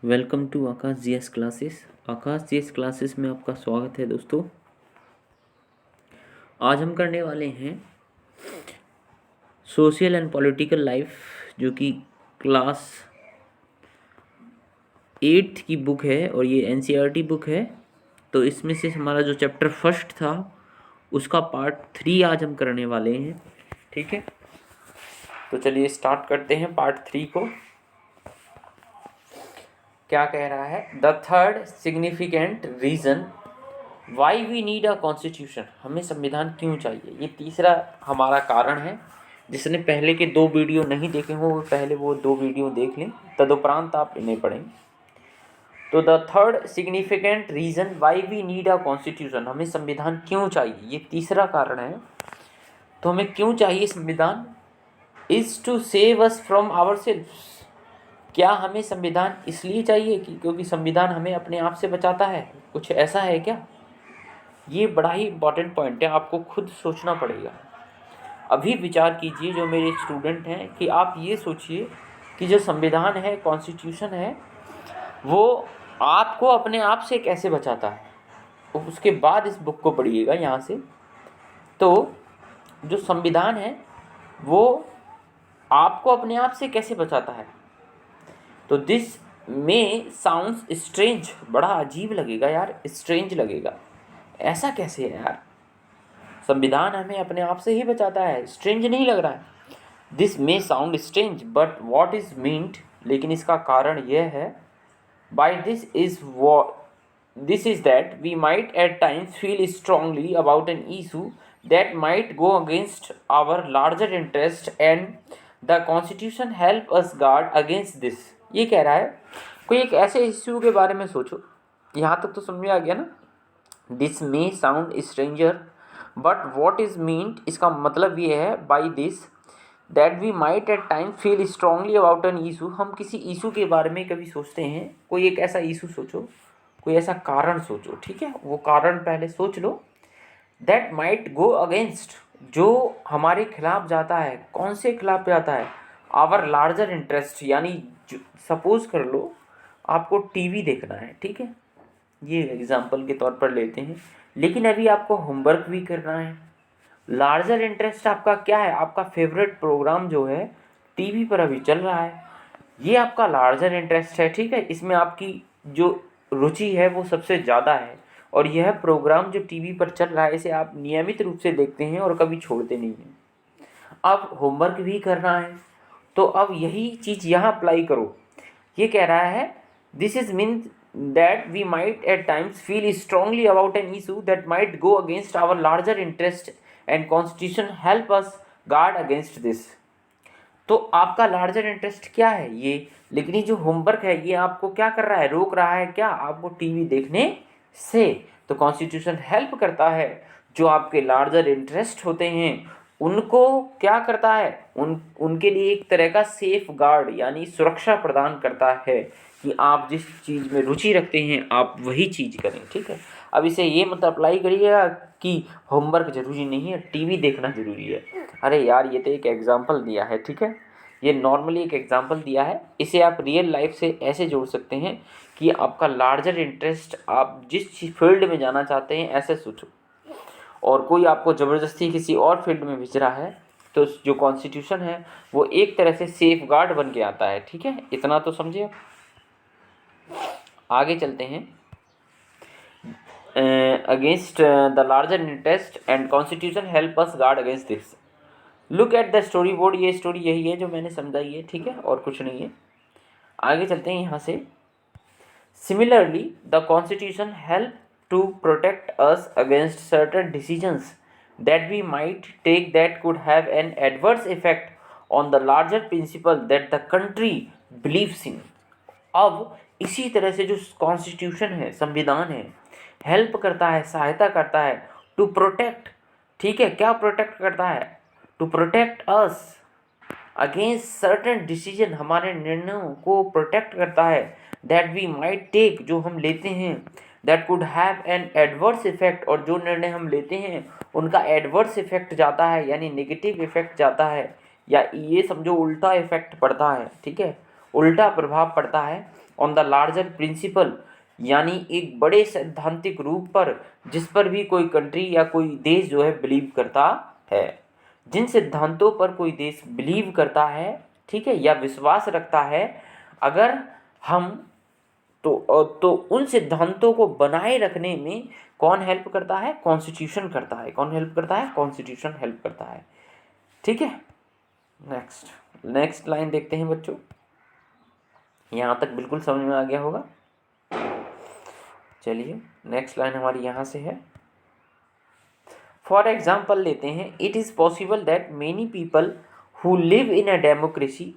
Welcome to Aakash GS classes. Aakash GS classes में आपका स्वागत है दोस्तों। आज हम करने वाले हैं सोशल एंड पॉलिटिकल लाइफ, जो कि क्लास 8 की बुक है और ये एनसीईआरटी बुक है। तो इसमें से हमारा जो चैप्टर फर्स्ट था उसका पार्ट 3 आज हम करने वाले हैं। ठीक है, तो चलिए स्टार्ट करते हैं पार्ट 3 को। क्या कह रहा है? The third significant reason why we need a constitution, हमें संविधान क्यों चाहिए, ये तीसरा हमारा कारण है। जिसने पहले के 2 वीडियो नहीं देखे हों वो पहले वो 2 वीडियो देख लें, तदुपरांत आप इन्हें पढ़ें। तो the third significant reason why we need a constitution, हमें संविधान क्यों चाहिए, ये तीसरा कारण है। तो हमें क्यों चाहिए संविधान? Is to save us from our selfs, क्या हमें संविधान इसलिए चाहिए कि क्योंकि संविधान हमें अपने आप से बचाता है? कुछ ऐसा है क्या? ये बड़ा ही इम्पॉर्टेंट पॉइंट है, आपको खुद सोचना पड़ेगा। अभी विचार कीजिए जो मेरे स्टूडेंट हैं, कि आप ये सोचिए कि जो संविधान है, कॉन्स्टिट्यूशन है, वो आपको अपने आप से कैसे बचाता है। उसके बाद इस बुक को पढ़िएगा यहाँ से। तो जो संविधान है वो आपको अपने आप से कैसे बचाता है। तो दिस में साउंड्स स्ट्रेंज, बड़ा अजीब लगेगा यार, स्ट्रेंज लगेगा। ऐसा कैसे है यार, संविधान हमें अपने आप से ही बचाता है, स्ट्रेंज नहीं लग रहा है। This may sound strange but what is meant, लेकिन इसका कारण यह है, by this is that we might at times feel strongly about an issue that might go against our larger interest and the constitution help us guard against this. ये कह रहा है कोई एक ऐसे इश्यू के बारे में सोचो, यहाँ तक तो समझ में आ गया ना। This may sound stranger but what is meant, इसका मतलब ये है by this that we might at time feel strongly about an issue, हम किसी इशू के बारे में कभी सोचते हैं। कोई एक ऐसा इशू सोचो, कोई ऐसा कारण सोचो, ठीक है, वो कारण पहले सोच लो। दैट माइट गो अगेंस्ट, जो हमारे खिलाफ जाता है। कौन से खिलाफ जाता है? आवर लार्जर इंटरेस्ट, यानी सपोज कर लो आपको टीवी देखना है, ठीक है, ये एग्जाम्पल के तौर पर लेते हैं, लेकिन अभी आपको होमवर्क भी करना है। लार्जर इंटरेस्ट आपका क्या है? आपका फेवरेट प्रोग्राम जो है टीवी पर अभी चल रहा है, ये आपका लार्जर इंटरेस्ट है, ठीक है। इसमें आपकी जो रुचि है वो सबसे ज़्यादा है, और यह प्रोग्राम जो टीवी पर चल रहा है इसे आप नियमित रूप से देखते हैं और कभी छोड़ते नहीं हैं। अब होमवर्क भी करना है, तो अब यही चीज़ यहाँ अप्लाई करो। ये कह रहा है this is mean that we might at times feel strongly about an issue that might go against our larger interest and constitution help us guard against this। तो आपका लार्जर इंटरेस्ट क्या है ये, लेकिन ये जो होमवर्क है ये आपको क्या कर रहा है? रोक रहा है क्या आपको टीवी देखने से? तो कॉन्स्टिट्यूशन हेल्प करता है, जो आपके लार्जर इंटरेस्ट होते हैं उनको क्या करता है, उनके लिए एक तरह का सेफ गार्ड यानी सुरक्षा प्रदान करता है, कि आप जिस चीज़ में रुचि रखते हैं आप वही चीज़ करें, ठीक है। अब इसे ये मत अप्लाई करिएगा कि होमवर्क जरूरी नहीं है, टीवी देखना जरूरी है। अरे यार, ये तो एक एग्जाम्पल दिया है, ठीक है, ये नॉर्मली एक एग्जाम्पल दिया है, इसे आप रियल लाइफ से ऐसे जोड़ सकते हैं कि आपका लार्जर इंटरेस्ट, आप जिस फील्ड में जाना चाहते हैं ऐसे सोचो, और कोई आपको ज़बरदस्ती किसी और फील्ड में भेज रहा है, तो जो कॉन्स्टिट्यूशन है वो एक तरह से सेफ गार्ड बन के आता है, ठीक है। इतना तो समझिए। आगे चलते हैं। Against the larger interest and constitution help us guard against this. Look at the story board, ये स्टोरी यही है जो मैंने समझाई है, ठीक है, और कुछ नहीं है। आगे चलते हैं यहाँ से। Similarly the constitution help to protect us against certain decisions that we might take that could have an adverse effect on the larger principle that the country believes in. अब इसी तरह से जो कॉन्स्टिट्यूशन है, संविधान है, हेल्प करता है, सहायता करता है टू प्रोटेक्ट, ठीक है, क्या प्रोटेक्ट करता है? To protect us against certain decision, हमारे निर्णयों को प्रोटेक्ट करता है, दैट वी माइट टेक, जो हम लेते हैं, that could have an adverse effect, और जो निर्णय हम लेते हैं उनका एडवर्स इफेक्ट जाता है, यानी नेगेटिव इफेक्ट जाता है, या ये समझो उल्टा इफेक्ट पड़ता है, ठीक है, उल्टा प्रभाव पड़ता है ऑन द लार्जर प्रिंसिपल, यानी एक बड़े सैद्धांतिक रूप पर जिस पर भी कोई कंट्री या कोई देश जो है बिलीव करता है। जिन सिद्धांतों पर कोई देश बिलीव करता है, ठीक है, या विश्वास रखता है, अगर हम तो उन सिद्धांतों को बनाए रखने में कौन हेल्प करता है? कॉन्स्टिट्यूशन करता है। कौन हेल्प करता है? कॉन्स्टिट्यूशन हेल्प करता है। ठीक है, नेक्स्ट लाइन देखते हैं बच्चों। यहाँ तक बिल्कुल समझ में आ गया होगा। चलिए नेक्स्ट लाइन हमारी यहाँ से है। फॉर एग्जाम्पल लेते हैं, it is possible that many people who live in a democracy,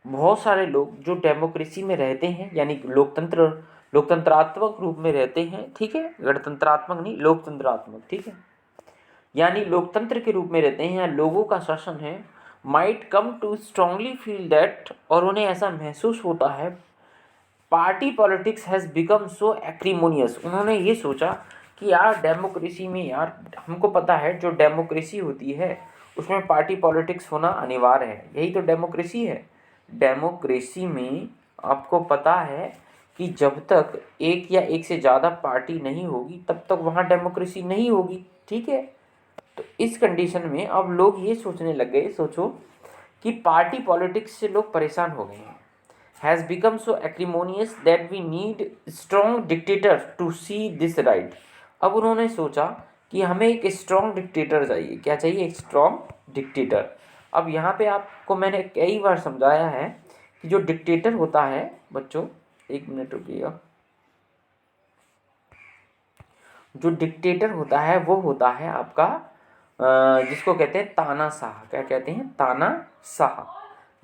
बहुत सारे लोग जो डेमोक्रेसी में रहते हैं, यानी लोकतंत्रात्मक रूप में रहते हैं, ठीक है, गणतंत्रात्मक नहीं, लोकतंत्रात्मक, ठीक है, यानी लोकतंत्र के रूप में रहते हैं या लोगों का शासन है, might come to strongly feel that, और उन्हें ऐसा महसूस होता है, party politics has become so acrimonious, उन्होंने ये सोचा कि यार डेमोक्रेसी में, यार हमको पता है जो डेमोक्रेसी होती है उसमें पार्टी पॉलिटिक्स होना अनिवार्य है, यही तो डेमोक्रेसी है। डेमोक्रेसी में आपको पता है कि जब तक एक या एक से ज़्यादा पार्टी नहीं होगी तब तक वहाँ डेमोक्रेसी नहीं होगी, ठीक है। तो इस कंडीशन में अब लोग ये सोचने लग गए, सोचो कि पार्टी पॉलिटिक्स से लोग परेशान हो गए हैं। Has become so acrimonious that we need strong dictator to see this right. अब उन्होंने सोचा कि हमें एक स्ट्रॉन्ग डिक्टेटर चाहिए। क्या चाहिए? एक स्ट्रॉन्ग डिक्टेटर। अब यहाँ पे आपको मैंने कई बार समझाया है कि जो डिक्टेटर होता है बच्चों, एक मिनट रुकिएगा, जो डिक्टेटर होता है वो होता है आपका जिसको कहते हैं तानाशाह। क्या कहते हैं? तानाशाह,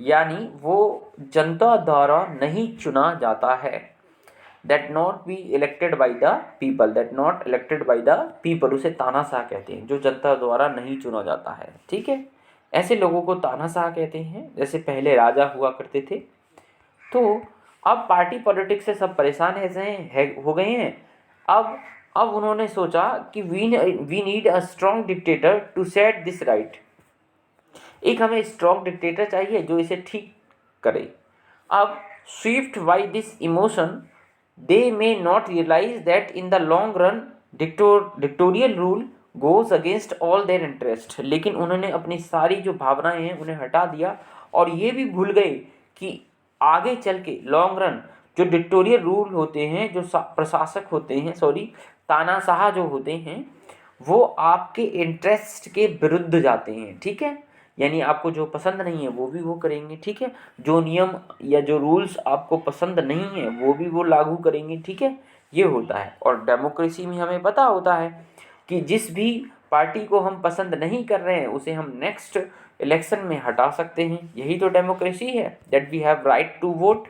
यानी वो जनता द्वारा नहीं चुना जाता है। That not be elected by the people, that not elected by the people, उसे तानाशाह कहते हैं, जो जनता द्वारा नहीं चुना जाता है, ठीक है। ऐसे लोगों को तानाशाह कहते हैं, जैसे पहले राजा हुआ करते थे। तो अब पार्टी पॉलिटिक्स से सब परेशान हो गए हैं। अब उन्होंने सोचा कि we need a strong dictator to set this right. एक हमें स्ट्रॉन्ग डिक्टेटर चाहिए जो इसे ठीक करे। अब swift by this emotion they may not realize that in the long run dictatorial rule goes against all their interest. लेकिन उन्होंने अपनी सारी जो भावनाएं हैं उन्हें हटा दिया और ये भी भूल गए कि आगे चल के लॉन्ग रन जो डिक्टोरियल रूल होते हैं, जो प्रशासक होते हैं, तानाशाह जो होते हैं, वो आपके इंटरेस्ट के विरुद्ध जाते हैं, ठीक है। यानी आपको जो पसंद नहीं है वो भी वो करेंगे, ठीक है। जो नियम या जो रूल्स आपको पसंद नहीं है वो भी वो लागू करेंगे, ठीक है। ये होता है। और डेमोक्रेसी में हमें पता होता है कि जिस भी पार्टी को हम पसंद नहीं कर रहे हैं उसे हम नेक्स्ट इलेक्शन में हटा सकते हैं। यही तो डेमोक्रेसी है, that we have right to vote.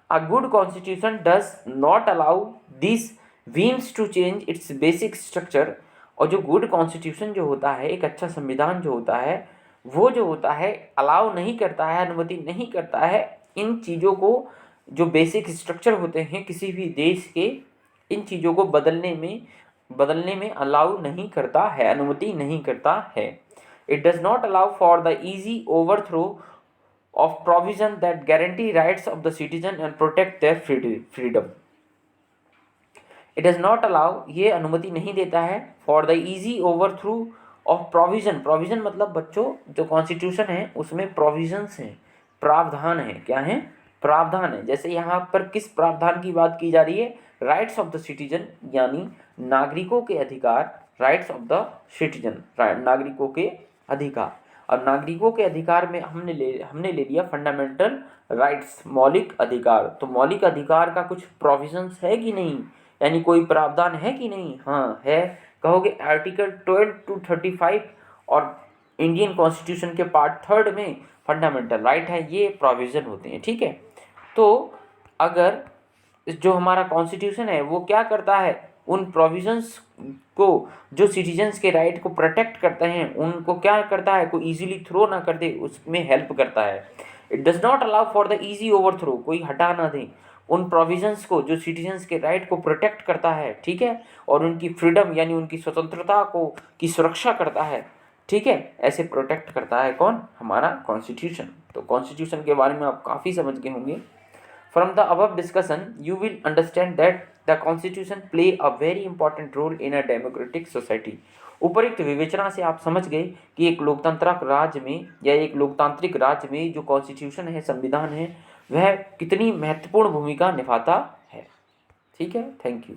A good constitution does not allow these whims to change its basic structure। और जो गुड कॉन्स्टिट्यूशन जो होता है, एक अच्छा संविधान जो होता है, वो जो होता है अलाउ नहीं करता है, अनुमति नहीं करता है इन चीज़ों को, जो बेसिक स्ट्रक्चर होते हैं किसी भी देश के, इन चीज़ों को बदलने में अलाउ नहीं करता है, अनुमति नहीं करता है। It does not allow for the easy overthrow of provision that guarantee rights of the citizen and protect their freedom। It does not allow, ये अनुमति नहीं देता है, for the easy overthrow of provision मतलब बच्चों जो कॉन्स्टिट्यूशन है उसमें provisions हैं, प्रावधान है। क्या है? प्रावधान है। जैसे यहाँ पर किस प्रावधान की बात की जा रही है? राइट्स ऑफ द सिटीजन, यानी नागरिकों के अधिकार, राइट्स ऑफ द सिटीजन, नागरिकों के अधिकार। और नागरिकों के अधिकार में हमने ले लिया फंडामेंटल राइट्स, मौलिक अधिकार। तो मौलिक अधिकार का कुछ प्रोविजंस है कि नहीं, यानी कोई प्रावधान है कि नहीं? हाँ है। कहोगे आर्टिकल 12 to 35 और इंडियन कॉन्स्टिट्यूशन के पार्ट 3 में फंडामेंटल राइट है, ये प्रोविज़न होते हैं, ठीक है। तो अगर जो हमारा कॉन्स्टिट्यूशन है वो क्या करता है, उन प्रोविजंस को जो सिटीजन्स के राइट को प्रोटेक्ट करते हैं उनको क्या करता है, कोई इजीली थ्रो ना कर दे, उसमें हेल्प करता है। It does not allow for the easy overthrow, कोई हटा ना दे उन प्रोविजंस को जो सिटीजन्स के राइट को प्रोटेक्ट करता है, ठीक है, और उनकी फ्रीडम यानी उनकी स्वतंत्रता को की सुरक्षा करता है, ठीक है। ऐसे प्रोटेक्ट करता है कौन? हमारा कॉन्स्टिट्यूशन। तो कॉन्स्टिट्यूशन के बारे में आप काफ़ी समझ गए होंगे। From the above discussion you will understand that the constitution play a very important role in a democratic society. उपरोक्त विवेचना से आप समझ गए कि एक लोकतांत्रिक राज्य में या एक लोकतांत्रिक राज्य में जो कॉन्स्टिट्यूशन है, संविधान है, वह कितनी महत्वपूर्ण भूमिका निभाता है। ठीक है, थैंक यू।